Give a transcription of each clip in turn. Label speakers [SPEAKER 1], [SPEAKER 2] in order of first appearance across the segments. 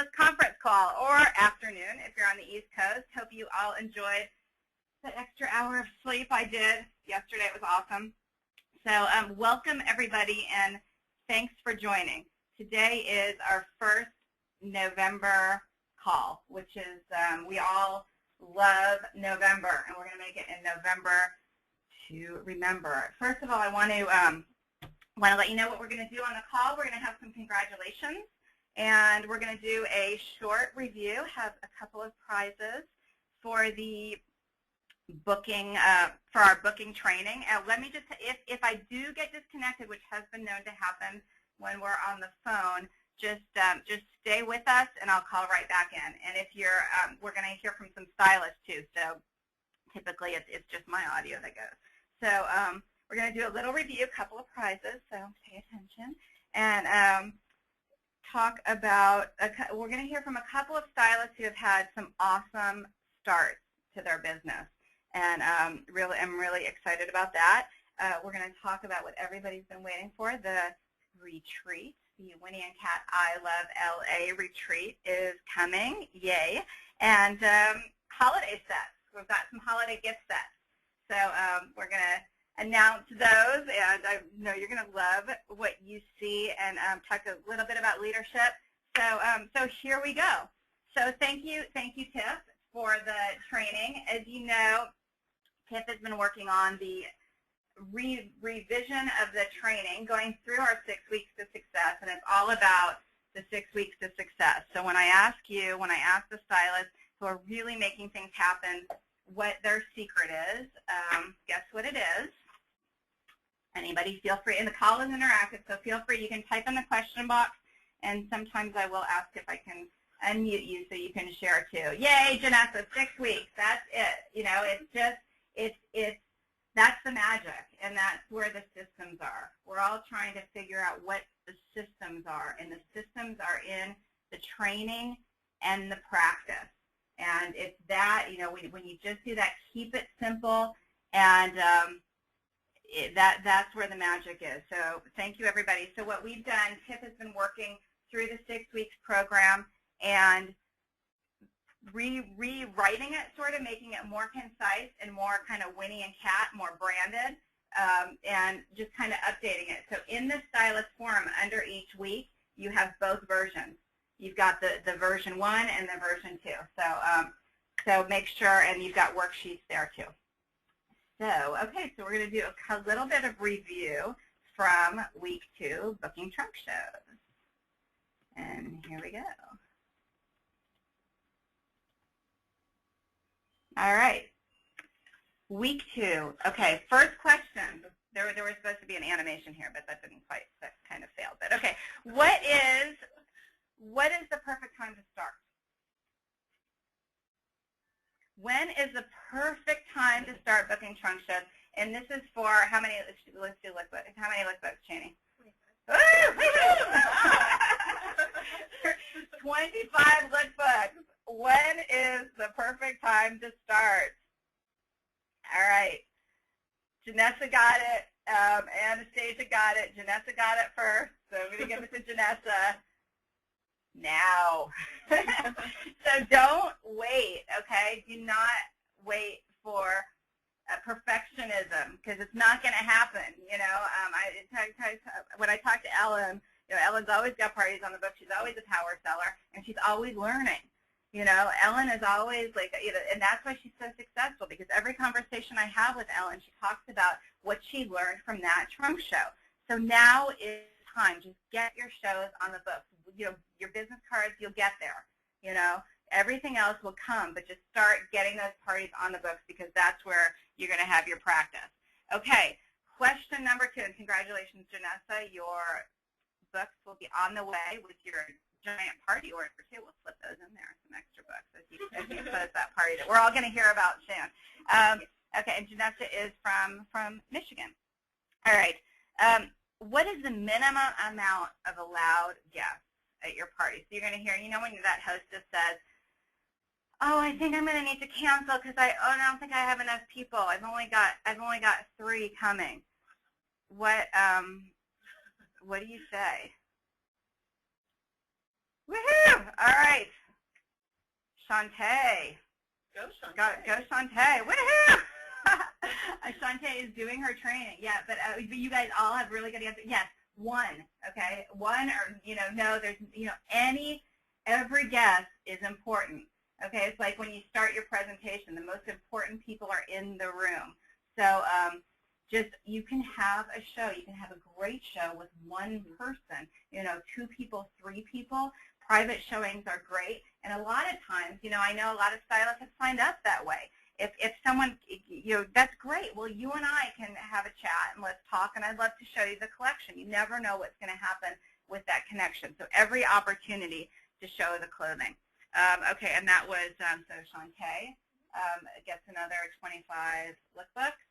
[SPEAKER 1] conference call, or afternoon if you're on the East Coast. Hope you all enjoyed the extra hour of sleep I did yesterday. It was awesome. So welcome everybody, and thanks for joining. Today is our first November call, which is, we all love November, and we're going to make it in November to remember. First of all, I want to let you know what we're going to do on the call. We're going to have some congratulations, and we're going to do a short review, have a couple of prizes for the booking, for our booking training. Let me just, if I do get disconnected, which has been known to happen when we're on the phone, just stay with us, and I'll call right back in. And if you're, we're going to hear from some stylists too, so typically it's just my audio that goes. So we're going to do a little review, a couple of prizes, so pay attention, and talk about, we're going to hear from a couple of stylists who have had some awesome starts to their business, and I'm really excited about that. We're going to talk about what everybody's been waiting for, the retreat. The Winnie and Kat I Love LA retreat is coming, yay, and holiday sets. We've got some holiday gift sets. So we're going to announce those, and I know you're going to love what you see, and talk a little bit about leadership. So here we go. So thank you, Tiff, for the training. As you know, Tiff has been working on the revision of the training, going through our 6 weeks to success, and it's all about the 6 weeks to success. So when I ask the stylists who are really making things happen, what their secret is, guess what it is? Anybody, feel free. And the call is interactive, so feel free. You can type in the question box, and sometimes I will ask if I can unmute you so you can share too. Yay, Janessa, 6 weeks. That's it. You know, it's just, that's the magic, and that's where the systems are. We're all trying to figure out what the systems are, and the systems are in the training and the practice. And it's that, you know, when you just do that, keep it simple, and that's where the magic is. So thank you, everybody. So what we've done, Tiff has been working through the 6 weeks program and rewriting it, sort of making it more concise and more kind of Winnie and Kat, more branded, and just kind of updating it. So in the stylist forum, under each week, you have both versions. You've got the version 1 and the version 2. So make sure, and you've got worksheets there too. So, okay, so we're going to do a little bit of review from week 2, booking trunk shows. And here we go. All right, week 2. Okay, first question. There was supposed to be an animation here, but that didn't quite, that kind of failed. But okay, what is the perfect time to start? When is the perfect time to start booking trunk shows? And this is for how many? Let's do lookbooks. How many lookbooks, Cheney? 25 lookbooks. When is the perfect time to start? All right. Janessa got it. Anastasia got it. Janessa got it first. So I'm going to give it to Janessa. Now. So don't wait, okay? Do not wait for perfectionism, because it's not going to happen. You know, when I talk to Ellen, you know, Ellen's always got parties on the book. She's always a power seller, and she's always learning. You know, Ellen is always like, you know, and that's why she's so successful, because every conversation I have with Ellen, she talks about what she learned from that trunk show. So now is time. Just get your shows on the books. You know, your business cards, you'll get there. You know, everything else will come, but just start getting those parties on the books, because that's where you're going to have your practice. Okay, question number 2, and congratulations, Janessa. Your books will be on the way with your giant party order too. We'll slip those in there, some extra books as you post that party that we're all going to hear about soon. Okay, and Janessa is from Michigan. All right. What is the minimum amount of allowed guests at your party? So you're going to hear, you know, when that hostess says, oh, I think I'm going to need to cancel because I don't think I have enough people. I've only got 3 coming. What do you say? Woohoo! All right. Shantae.
[SPEAKER 2] Go Shantae.
[SPEAKER 1] Go Shantae. Woohoo! Shantae is doing her training. Yeah, but you guys all have really good answers. Yes, one. Okay, one or no. There's every guest is important. Okay, it's like when you start your presentation, the most important people are in the room. So just you can have a show. You can have a great show with one person. 2 people, 3 people. Private showings are great, and a lot of times, I know a lot of stylists have signed up that way. If someone, that's great. Well, you and I can have a chat and let's talk, and I'd love to show you the collection. You never know what's going to happen with that connection. So every opportunity to show the clothing. Okay, and that was, so Shantae gets another 25 lookbooks.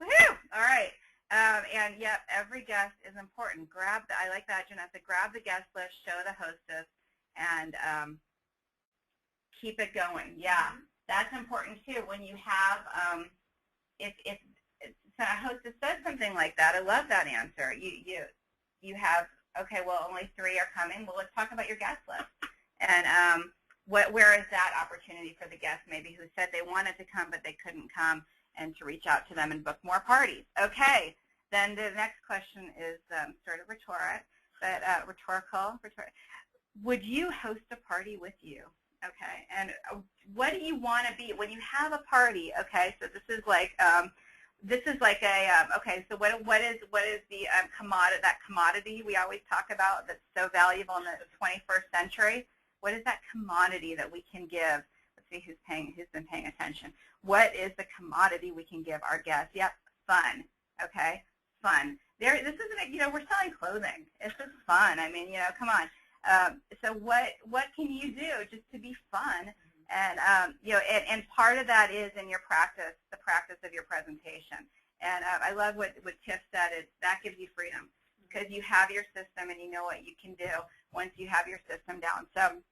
[SPEAKER 1] Woohoo! All right. And yep, every guest is important. I like that, Janessa. Grab the guest list, show the hostess, and keep it going. Yeah, that's important too. When you have, if a hostess says something like that, I love that answer. You have, okay, well, only 3 are coming. Well, let's talk about your guest list. And where is that opportunity for the guest maybe who said they wanted to come but they couldn't come, and to reach out to them and book more parties. Okay, then the next question is sort of rhetorical. Would you host a party with you? Okay, and what do you want to be when you have a party? Okay, so this is like a okay. So what is the commodity we always talk about that's so valuable in the 21st century? What is that commodity that we can give? Let's see who's been paying attention. What is the commodity we can give our guests? Yep, fun. Okay, fun. This isn't we're selling clothing. It's just fun. I mean, come on. So what can you do just to be fun? And and part of that is in your practice, the practice of your presentation. And I love what Tiff said. That gives you freedom because you have your system and you know what you can do once you have your system down. So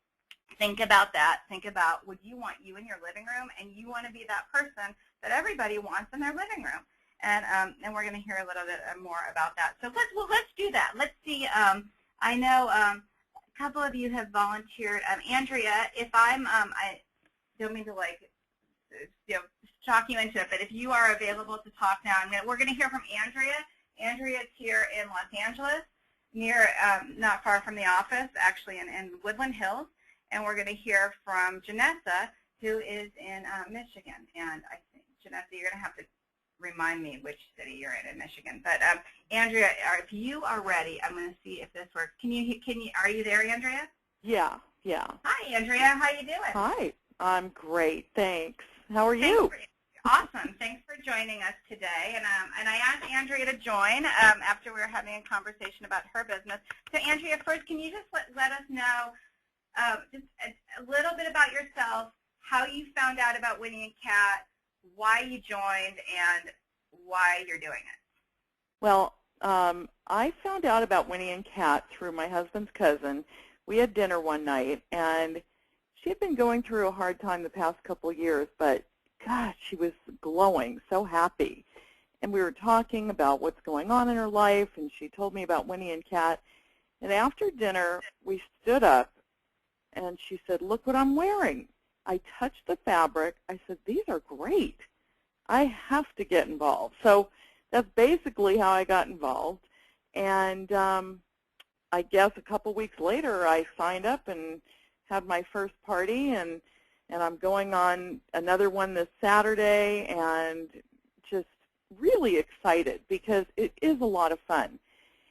[SPEAKER 1] think about that. Think about, would you want you in your living room, and you want to be that person that everybody wants in their living room. And we're going to hear a little bit more about that. So let's do that. Let's see. I know a couple of you have volunteered. Andrea, if I don't mean to shock you into it, but if you are available to talk now, we're going to hear from Andrea. Andrea's here in Los Angeles, near not far from the office, actually in Woodland Hills, and we're going to hear from Janessa, who is in Michigan. And I think, Janessa, you're going to have to remind me which city you're in Michigan. But Andrea, if you are ready, I'm going to see if this works. Are you there, Andrea?
[SPEAKER 3] Yeah.
[SPEAKER 1] Hi, Andrea. How you doing?
[SPEAKER 3] Hi. I'm great. Thanks. How are you?
[SPEAKER 1] Awesome. Thanks for joining us today. And I asked Andrea to join after we were having a conversation about her business. So Andrea, first, can you just let us know just a little bit about yourself, how you found out about Winnie & Kat, why you joined, and why you're doing it?
[SPEAKER 3] Well, I found out about Winnie & Kat through my husband's cousin. We had dinner one night, and she had been going through a hard time the past couple of years, but gosh, she was glowing, so happy. And we were talking about what's going on in her life, and she told me about Winnie & Kat. And after dinner, we stood up, and she said, "Look what I'm wearing." I touched the fabric. I said, "These are great. I have to get involved." So that's basically how I got involved. And I guess a couple weeks later, I signed up and had my first party, and I'm going on another one this Saturday, and just really excited because it is a lot of fun.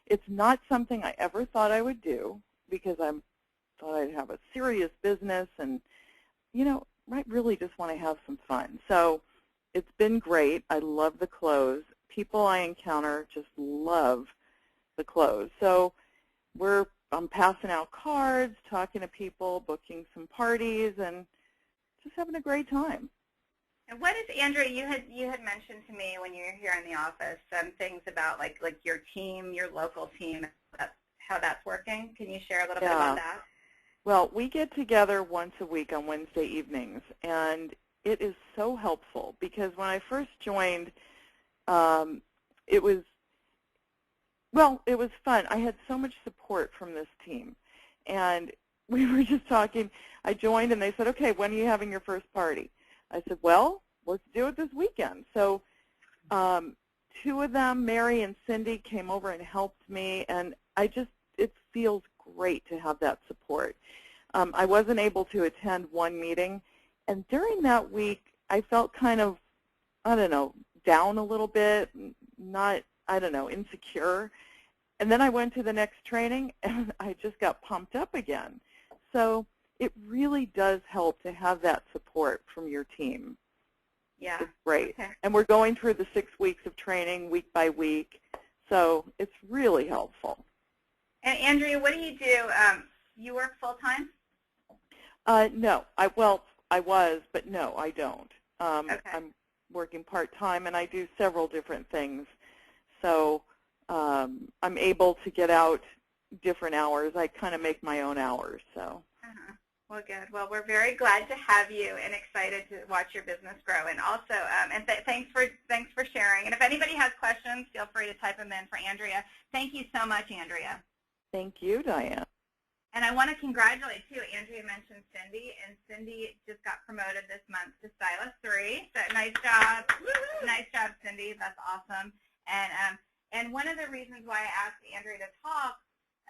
[SPEAKER 3] It's not something I ever thought I would do because I thought I'd have a serious business, and I really just want to have some fun. So it's been great. I love the clothes. People I encounter just love the clothes. So I'm passing out cards, talking to people, booking some parties, and just having a great time.
[SPEAKER 1] And what is, Andrea, you had mentioned to me when you were here in the office some things about like your team, your local team, how that's working. Can you share a little bit about that?
[SPEAKER 3] Well, we get together once a week on Wednesday evenings, and it is so helpful because when I first joined, it was fun. I had so much support from this team, and we were just talking. I joined, and they said, okay, when are you having your first party? I said, well, let's do it this weekend. So two of them, Mary and Cindy, came over and helped me, and it feels great to have that support. I wasn't able to attend one meeting, and during that week, I felt kind of, I don't know, down a little bit, not, I don't know, insecure. And then I went to the next training, and I just got pumped up again. So it really does help to have that support from your team.
[SPEAKER 1] Yeah.
[SPEAKER 3] It's great.
[SPEAKER 1] Okay.
[SPEAKER 3] And we're going through the 6 weeks of training week by week, so it's really helpful.
[SPEAKER 1] And Andrea, what do? You work full-time?
[SPEAKER 3] No. I was, but no, I don't.
[SPEAKER 1] Okay.
[SPEAKER 3] I'm working part-time, and I do several different things. So I'm able to get out different hours. I kind of make my own hours. So.
[SPEAKER 1] Well, good. Well, we're very glad to have you and excited to watch your business grow. And also, thanks for sharing. And if anybody has questions, feel free to type them in for Andrea. Thank you so much, Andrea.
[SPEAKER 3] Thank you, Diane.
[SPEAKER 1] And I want to congratulate, too. Andrea mentioned Cindy, and Cindy just got promoted this month to Stylist 3. So nice job. Nice job, Cindy. That's awesome. And one of the reasons why I asked Andrea to talk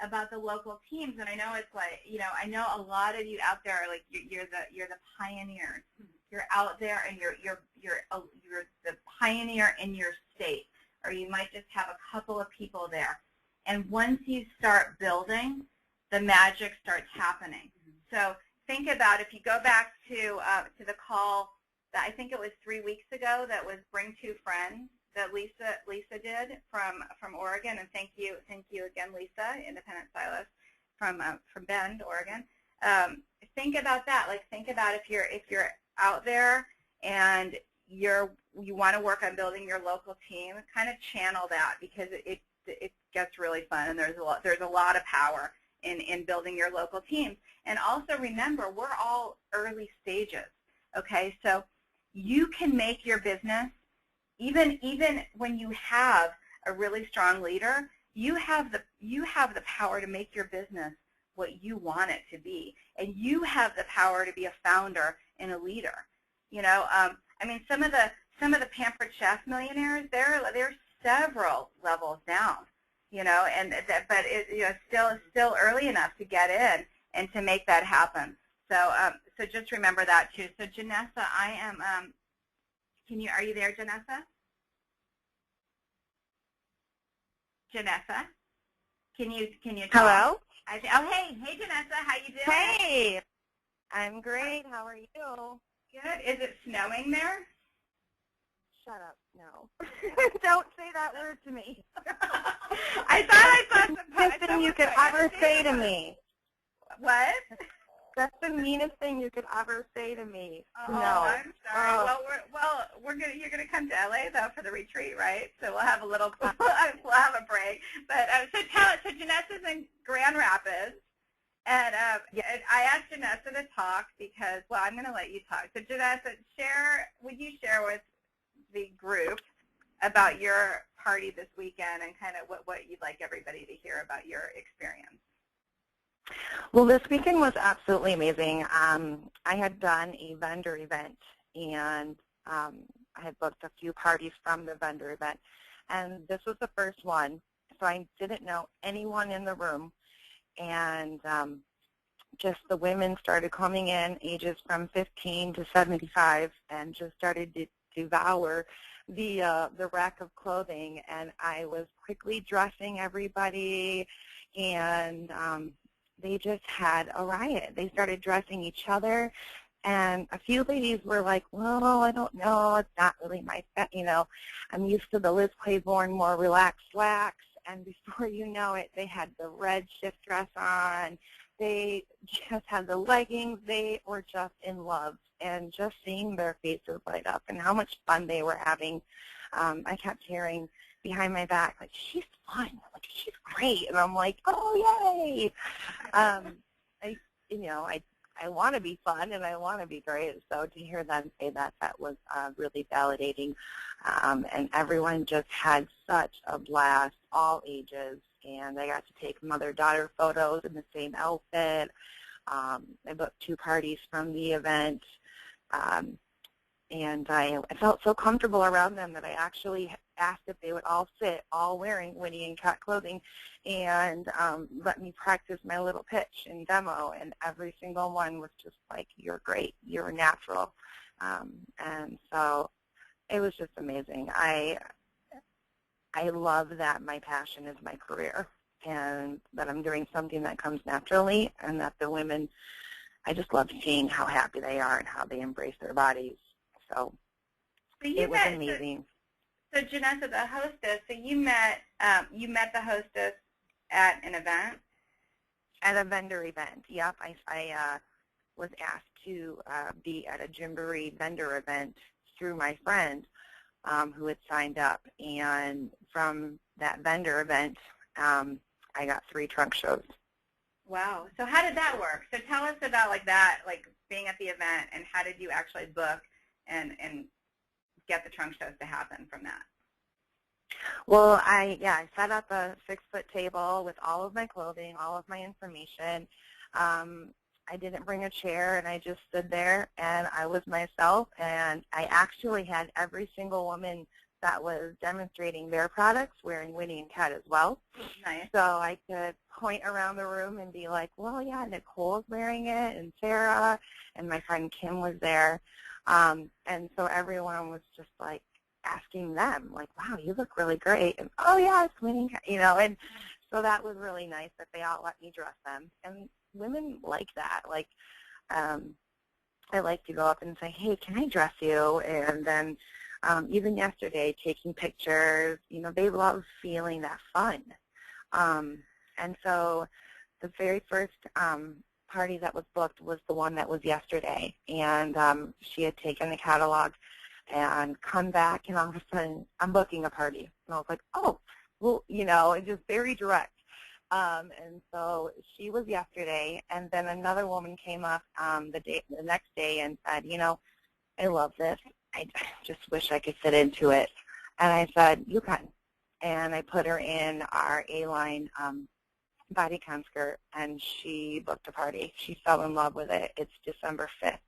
[SPEAKER 1] about the local teams, and I know it's like, I know a lot of you out there are like, you're the pioneers. You're out there, and you're the pioneer in your state, or you might just have a couple of people there. And once you start building, the magic starts happening. So think about, if you go back to the call that I think it was 3 weeks ago, that was Bring Two Friends, that Lisa did from Oregon, and thank you again, Lisa, independent stylist from Bend, Oregon. Think about that. Like, think about if you're out there and you want to work on building your local team, kind of channel that, because it gets really fun, and there's a lot of power in building your local teams. And also remember, we're all early stages. Okay, so you can make your business. Even when you have a really strong leader, you have the power to make your business what you want it to be, and you have the power to be a founder and a leader. I mean, some of the Pampered Chef millionaires, they're several levels down. But it's still early enough to get in and to make that happen. So just remember that too. So Janessa, I am. Are you there, Janessa? Janessa, can you talk?
[SPEAKER 2] Hello?
[SPEAKER 1] Hey, Janessa, how you doing?
[SPEAKER 2] Hey, I'm great. How are you?
[SPEAKER 1] Good. Is it snowing there?
[SPEAKER 2] Shut up. No. Don't say that word to me.
[SPEAKER 1] I thought I saw some.
[SPEAKER 2] That's the meanest thing you could ever say to me.
[SPEAKER 1] What?
[SPEAKER 2] That's the meanest thing you could ever say to me.
[SPEAKER 1] Oh,
[SPEAKER 2] no.
[SPEAKER 1] I'm sorry. You're gonna come to LA though for the retreat, right? So we'll have a little, we'll have a break. But so Janessa's in Grand Rapids, and I asked Janessa to talk because, well, I'm gonna let you talk. So Janessa, would you share with the group about your party this weekend and kind of what you'd like everybody to hear about your experience?
[SPEAKER 2] Well, this weekend was absolutely amazing. I had done a vendor event, and I had booked a few parties from the vendor event, and this was the first one, so I didn't know anyone in the room, and just the women started coming in, ages from 15 to 75, and just started to devour the rack of clothing, and I was quickly dressing everybody, and they just had a riot. They started dressing each other, and a few ladies were like, well, I don't know, it's not really my, I'm used to the Liz Claiborne more relaxed slacks, and before you know it, they had the red shift dress on, they just had the leggings, they were just in love, and just seeing their faces light up and how much fun they were having, I kept hearing behind my back, like, she's fun, like, she's great, and I'm like, oh, yay. I want to be fun and I want to be great, so to hear them say that was really validating, and everyone just had such a blast, all ages, and I got to take mother-daughter photos in the same outfit. I booked 2 parties from the event, and I felt so comfortable around them that I actually asked if they would all sit, all wearing Winnie and Kat clothing, and let me practice my little pitch and demo, and every single one was just like, you're great, you're natural. And so it was just amazing. I love that my passion is my career, and that I'm doing something that comes naturally, and that the women, I just love seeing how happy they are and how they embrace their bodies. So it was amazing.
[SPEAKER 1] So Janessa, the hostess, so you met the hostess at an event?
[SPEAKER 2] At a vendor event, yep. I was asked to be at a Gymboree vendor event through my friend who had signed up. And from that vendor event, I got 3 trunk shows.
[SPEAKER 1] Wow. So how did that work? So tell us about that, being at the event, and how did you actually book and get the trunk shows to happen from that?
[SPEAKER 2] Well, I set up a 6-foot table with all of my clothing, all of my information. I didn't bring a chair, and I just stood there, and I was myself, and I actually had every single woman that was demonstrating their products wearing Winnie and Kat as well.
[SPEAKER 1] Nice.
[SPEAKER 2] So I could point around the room and be like, well, yeah, Nicole's wearing it, and Sarah, and my friend Kim was there. And so everyone was just asking them, wow, you look really great. And, oh, yeah, it's Winnie, and so that was really nice that they all let me dress them. And women like that. I like to go up and say, hey, can I dress you? And then even yesterday, taking pictures, they love feeling that fun. And so the very first party that was booked was the one that was yesterday. And she had taken the catalog and come back, and all of a sudden, I'm booking a party. And I was like, oh, well, and just very direct. And so she was yesterday, and then another woman came up the next day and said, I love this. I just wish I could fit into it. And I said, you can. And I put her in our A-line bodycon skirt, and she booked a party. She fell in love with it. It's December 5th.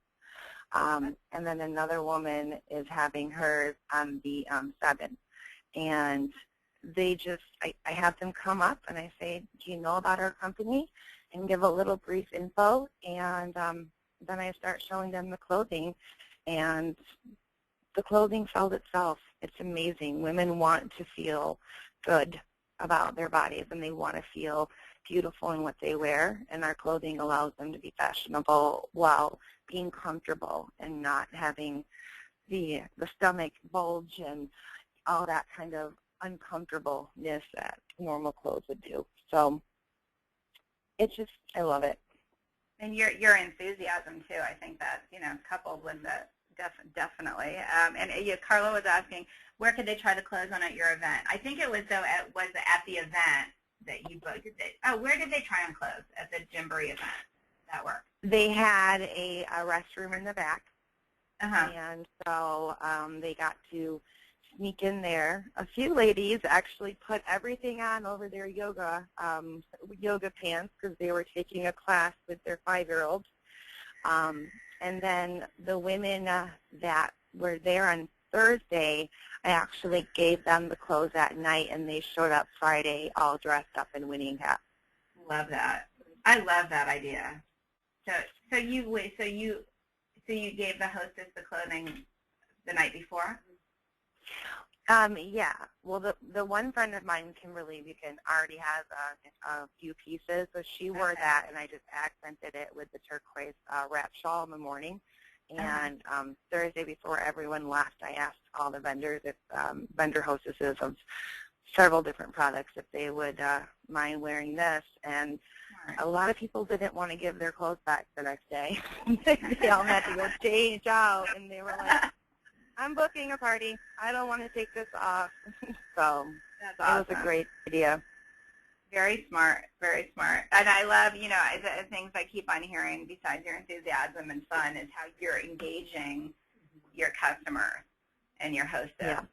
[SPEAKER 2] And then another woman is having hers on the 7th. And they just, I have them come up, and I say, do you know about our company? And give a little brief info, and then I start showing them the clothing, and the clothing sells itself. It's amazing. Women want to feel good about their bodies, and they want to feel beautiful in what they wear, and our clothing allows them to be fashionable while being comfortable and not having the stomach bulge and all that kind of uncomfortableness that normal clothes would do. So it's just, I love it.
[SPEAKER 1] And your enthusiasm too, I think that, coupled with the definitely. And Carla was asking, where could they try the clothes on at your event? I think it was at the event that you booked. Where did they try on clothes at the Gymboree event? That worked.
[SPEAKER 2] They had a restroom in the back,
[SPEAKER 1] uh-huh.
[SPEAKER 2] And so they got to sneak in there. A few ladies actually put everything on over their yoga pants because they were taking a class with their 5-year-olds. And then the women that were there on Thursday, I actually gave them the clothes at night, and they showed up Friday all dressed up in Winnie and Kat.
[SPEAKER 1] Love that. I love that idea. So you gave the hostess the clothing the night before?
[SPEAKER 2] Yeah. Well, the one friend of mine, Kimberly Buchan, already has a few pieces, so she wore that, and I just accented it with the turquoise wrap shawl in the morning. And Thursday before everyone left, I asked all the vendors, vendor hostesses of several different products, if they would mind wearing this. And a lot of people didn't want to give their clothes back the next day. They all had to go change out, and they were like, I'm booking a party. I don't want to take this off. So
[SPEAKER 1] that's
[SPEAKER 2] it
[SPEAKER 1] awesome.
[SPEAKER 2] was a great idea.
[SPEAKER 1] Very smart, very smart. And I love, the things I keep on hearing besides your enthusiasm and fun is how you're engaging your customers and your hostess.
[SPEAKER 2] Yeah.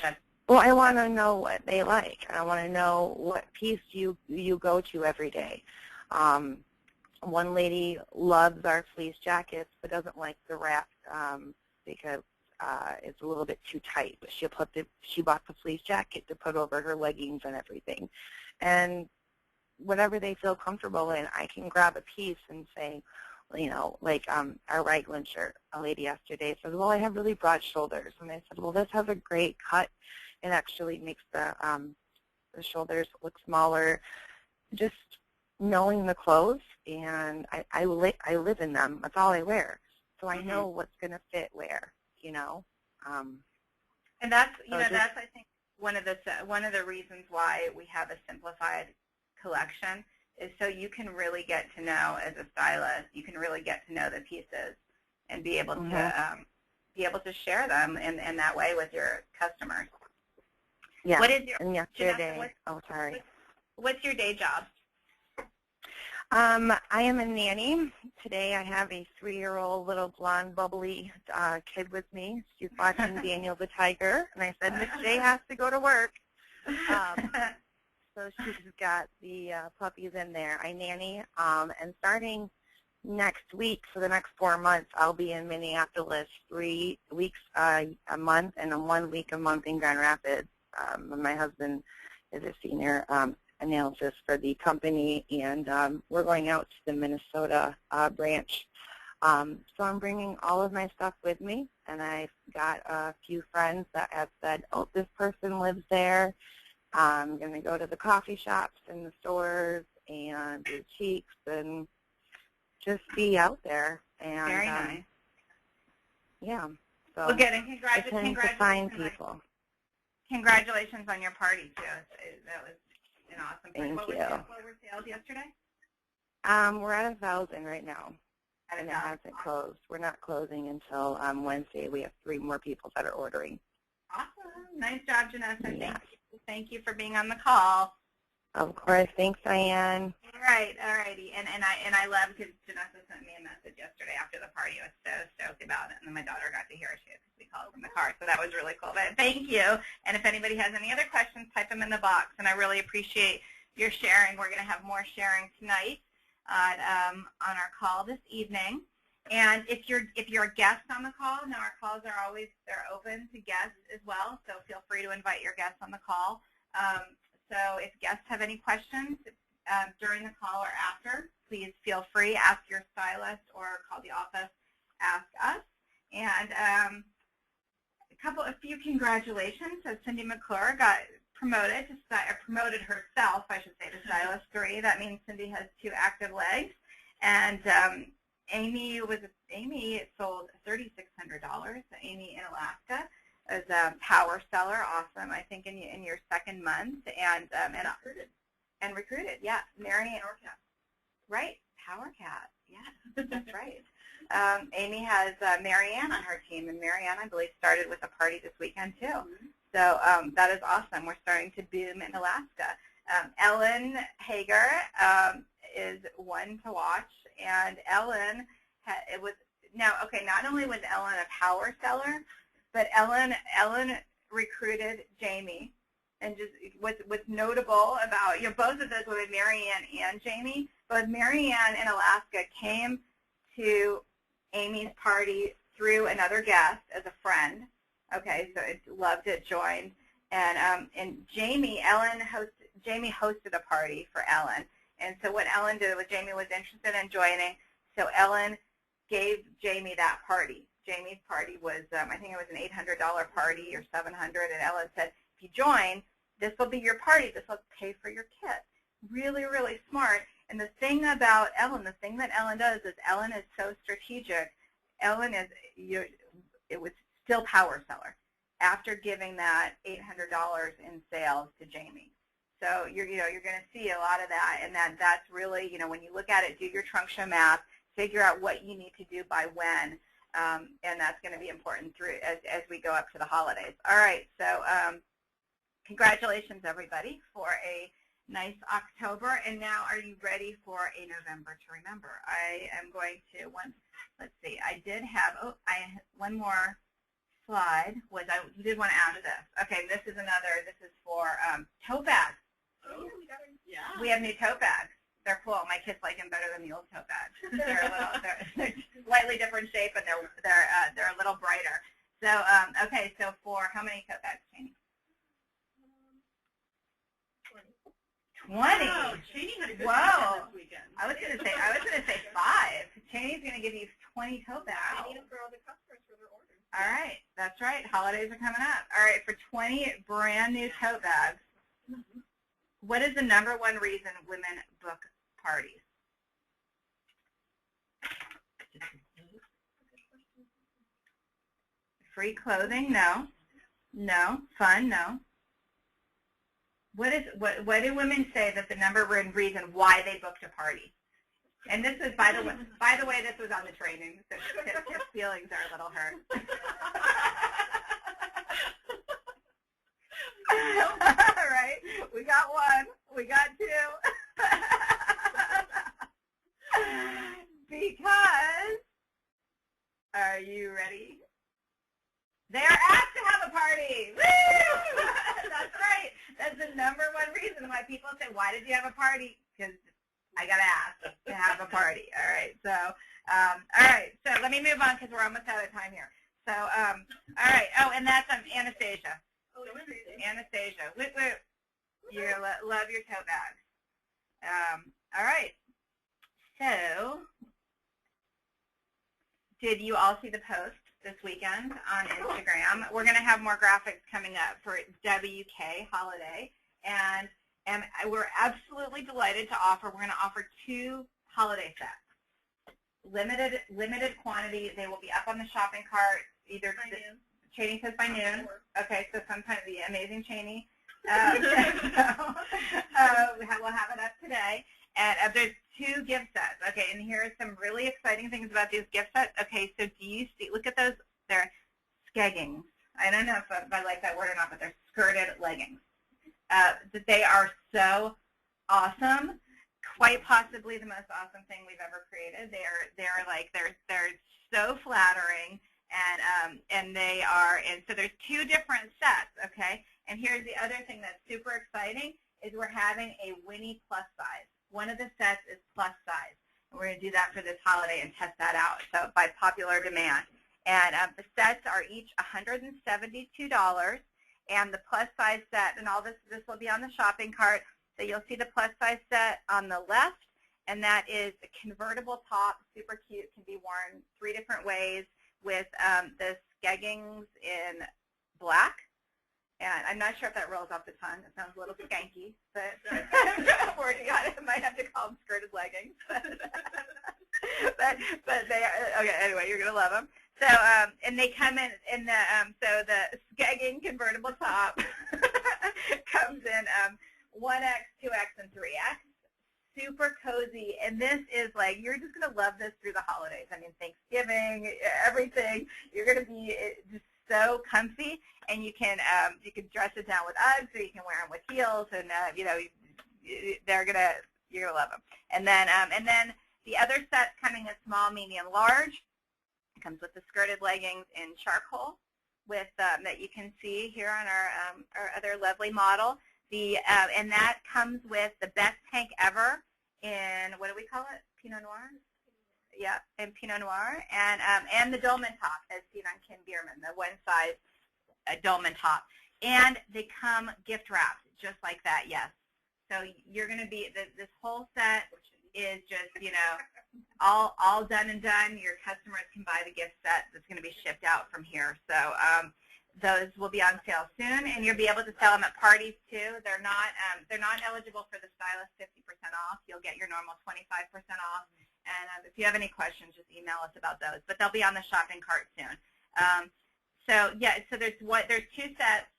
[SPEAKER 1] That's,
[SPEAKER 2] well, I want to know what they like. I want to know what piece you go to every day. One lady loves our fleece jackets but doesn't like the wrap because it's a little bit too tight. But she bought the fleece jacket to put over her leggings and everything. And whatever they feel comfortable in, I can grab a piece and say, like our raglan shirt. A lady yesterday said, well, I have really broad shoulders. And I said, well, this has a great cut. It actually makes the shoulders look smaller. Just knowing the clothes, and I live in them. That's all I wear. So I know what's going to fit where,
[SPEAKER 1] And that's, that's, I think, one of the reasons why we have a simplified collection is so you can really get to know, as a stylist, you can really get to know the pieces and be able to share them in that way with your customers.
[SPEAKER 2] Yeah.
[SPEAKER 1] What is your,
[SPEAKER 2] and yesterday,
[SPEAKER 1] what's your day job?
[SPEAKER 2] I am a nanny. Today I have a 3-year-old little blonde bubbly kid with me. She's watching Daniel the Tiger, and I said, Miss J has to go to work. So she's got the puppies in there. I nanny, and starting next week, for the next 4 months, I'll be in Minneapolis 3 weeks a month and 1 week a month in Grand Rapids. My husband is a senior analysis for the company, and we're going out to the Minnesota branch. So I'm bringing all of my stuff with me, and I've got a few friends that have said, oh, this person lives there. I'm going to go to the coffee shops and the stores and boutiques and just be out there. And,
[SPEAKER 1] very nice.
[SPEAKER 2] Yeah. So
[SPEAKER 1] well, good, and
[SPEAKER 2] congratulations to find people.
[SPEAKER 1] Congratulations on your party, too. That was an awesome party.
[SPEAKER 2] Thank you.
[SPEAKER 1] What were sales yesterday?
[SPEAKER 2] We're at 1,000 right now, and it hasn't closed. We're not closing until Wednesday. We have 3 more people that are ordering.
[SPEAKER 1] Awesome. Nice job, Janessa.
[SPEAKER 2] Yeah.
[SPEAKER 1] Thank you for being on the call.
[SPEAKER 2] Of course. Thanks, Diane.
[SPEAKER 1] All righty. And I love, because Janessa sent me a message yesterday after the party. I was so stoked about it, and then my daughter got to hear it too because we called from the car. So that was really cool. But thank you. And if anybody has any other questions, type them in the box. And I really appreciate your sharing. We're going to have more sharing tonight on our call this evening. And if you're a guest on the call, now our calls are always, they're open to guests as well, so feel free to invite your guests on the call. So if guests have any questions during the call or after, please feel free, ask your stylist or call the office, ask us. And a few congratulations. So Cindy McClure got promoted herself, I should say, to Stylist 3. That means Cindy has 2 active legs. And Amy sold $3,600. Amy in Alaska is a power seller, awesome. I think in your 2nd month, and recruited, yeah, Marianne, right, Power Cat, yeah, that's right. Amy has Marianne on her team, and Marianne, I believe, started with a party this weekend too. So that is awesome. We're starting to boom in Alaska. Ellen Hager is one to watch, and Ellen, not only was Ellen a power seller, but Ellen recruited Jamie. And just what's notable about, both of those women, Marianne and Jamie, both Marianne in Alaska came to Amy's party through another guest as a friend. Okay, so it loved it, joined. And Jamie hosted a party for Ellen. And so what Ellen did was Jamie was interested in joining, so Ellen gave Jamie that party. Jamie's party was, I think it was an $800 party or $700, and Ellen said, if you join, this will be your party. This will pay for your kit. Really, really smart. And the thing about Ellen, the thing that Ellen does is Ellen is so strategic. Ellen is, it was still power seller after giving that $800 in sales to Jamie. So you're going to see a lot of that, and that's really, when you look at it, do your trunk show math, figure out what you need to do by when, and that's going to be important through as we go up to the holidays. All right, so congratulations, everybody, for a nice October, and now are you ready for a November to remember? I am going to, let's see, I did have, one more slide, you did want to add this. Okay, this is for tote bags. Oh, yeah. We have new tote bags. They're cool. My kids like them better than the old tote bags. They're slightly different shape, and they're a little brighter. So okay, so for how many tote bags, Janie? 20.
[SPEAKER 4] Wow, Cheney had a good
[SPEAKER 1] Whoa.
[SPEAKER 4] weekend this weekend.
[SPEAKER 1] I was gonna say 5. Chaney's gonna give you 20 tote bags.
[SPEAKER 4] I need them for all the customers for their orders.
[SPEAKER 1] All right, that's right. Holidays are coming up. All right, for 20 brand new tote bags, what is the #1 reason women book parties? Free clothing? No. No. Fun? No. What do women say that the #1 reason why they booked a party? And this is, by the way, this was on the training, so Tip's feelings are a little hurt. All right, we got 1, we got 2. Because, are you ready? They are asked to have a party. Woo! That's right. That's the #1 reason why people say, why did you have a party? Because I got asked to have a party. All right. So, So let me move on because we're almost out of time here. So, all right. Oh, and that's Anastasia.
[SPEAKER 4] Oh,
[SPEAKER 1] Anastasia. Woo, woo. You love your tote bags. All right. So, did you all see the post this weekend on Instagram? We're going to have more graphics coming up for WK Holiday, and we're absolutely delighted to offer. We're going to offer 2 holiday sets, limited quantity. They will be up on the shopping cart either. Cheney says by noon. Okay, so sometime the amazing Cheney. We'll have it up today. And there's 2 gift sets. Okay, and here are some really exciting things about these gift sets. Okay, so do you see, look at those, they're skeggings. I don't know if I like that word or not, but they're skirted leggings. They are so awesome, quite possibly the most awesome thing we've ever created. They're so flattering, and they are, and so there's 2 different sets, okay? And here's the other thing that's super exciting is we're having a Winnie plus size. One of the sets is plus size. And we're going to do that for this holiday and test that out, so by popular demand. And the sets are each $172, and the plus size set, and all this will be on the shopping cart. So you'll see the plus size set on the left, and that is a convertible top, super cute, can be worn 3 different ways with the skeggings in black. And I'm not sure if that rolls off the tongue. It sounds a little skanky, but I'm working on it. I might have to call them skirted leggings. but they are, okay, anyway, you're going to love them. So, and they come in the, so the skegging convertible top comes in 1X, 2X, and 3X. Super cozy, and this is like, you're just going to love this through the holidays. I mean, Thanksgiving, everything. You're going to be just so comfy, and you can dress it down with Uggs, or you can wear them with heels, and you're gonna love them. And then the other set coming in small, medium, large. It comes with the skirted leggings in charcoal, with that you can see here on our other lovely model. And that comes with the best tank ever in, what do we call it? Pinot Noir? Yeah, and Pinot Noir, and the dolman top, as seen on Kim Bierman, the one size dolman top. And they come gift wrapped, just like that, yes. So you're going to be, this whole set is just, all done and done. Your customers can buy the gift set that's going to be shipped out from here. So those will be on sale soon, and you'll be able to sell them at parties too. They're not eligible for the stylist 50% off. You'll get your normal 25% off. And if you have any questions, just email us about those. But they'll be on the shopping cart soon. So yeah, so there's 2 sets,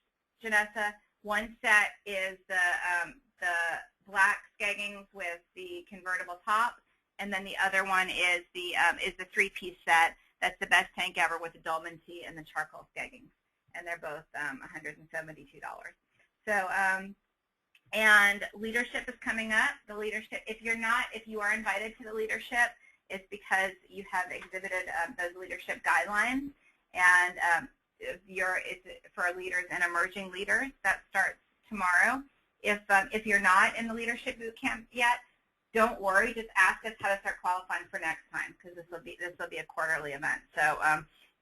[SPEAKER 1] Janessa. One set is the black skeggings with the convertible top, and then the other one is the 3-piece set. That's the best tank ever with the dolman tee and the charcoal skeggings, and they're both $172. So. And leadership is coming up. The leadership, if you are invited to the leadership, it's because you have exhibited those leadership guidelines. And it's for leaders and emerging leaders. That starts tomorrow. If you're not in the leadership boot camp yet, don't worry. Just ask us how to start qualifying for next time, because this will be a quarterly event. So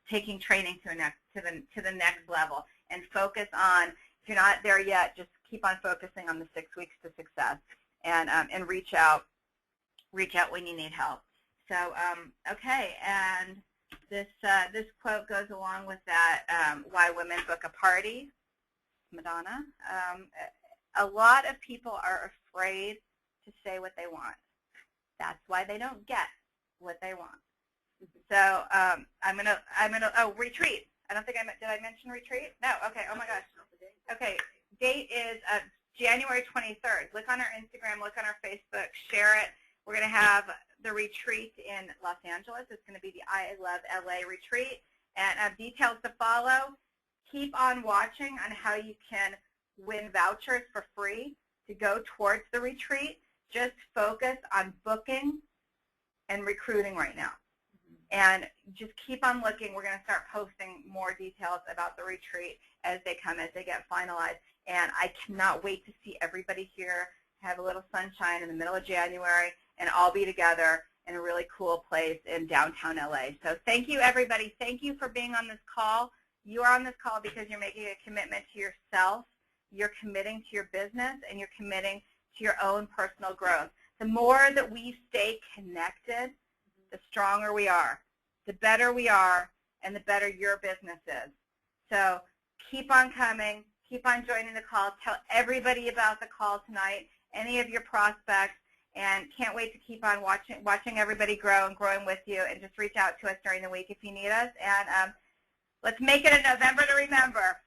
[SPEAKER 1] taking training to the next level, and focus on, if you're not there yet, just keep on focusing on the 6 weeks to success, and reach out when you need help. So okay, and this quote goes along with that. Why women book a party, Madonna. A lot of people are afraid to say what they want. That's why they don't get what they want. So I'm gonna retreat. I don't think did I mention retreat? No. Okay. Oh my gosh. Okay. Date is January 23rd. Look on our Instagram. Look on our Facebook. Share it. We're gonna have the retreat in Los Angeles. It's gonna be the I Love LA retreat, and details to follow. Keep on watching on how you can win vouchers for free to go towards the retreat. Just focus on booking and recruiting right now. And just keep on looking. We're going to start posting more details about the retreat as they come, as they get finalized. And I cannot wait to see everybody here, have a little sunshine in the middle of January, and all be together in a really cool place in downtown LA. So thank you, everybody. Thank you for being on this call. You are on this call because you're making a commitment to yourself, you're committing to your business, and you're committing to your own personal growth. The more that we stay connected, the stronger we are, the better we are, and the better your business is. So keep on coming, keep on joining the call. Tell everybody about the call tonight, any of your prospects, and can't wait to keep on watching everybody grow and growing with you, and just reach out to us during the week if you need us. And let's make it a November to remember.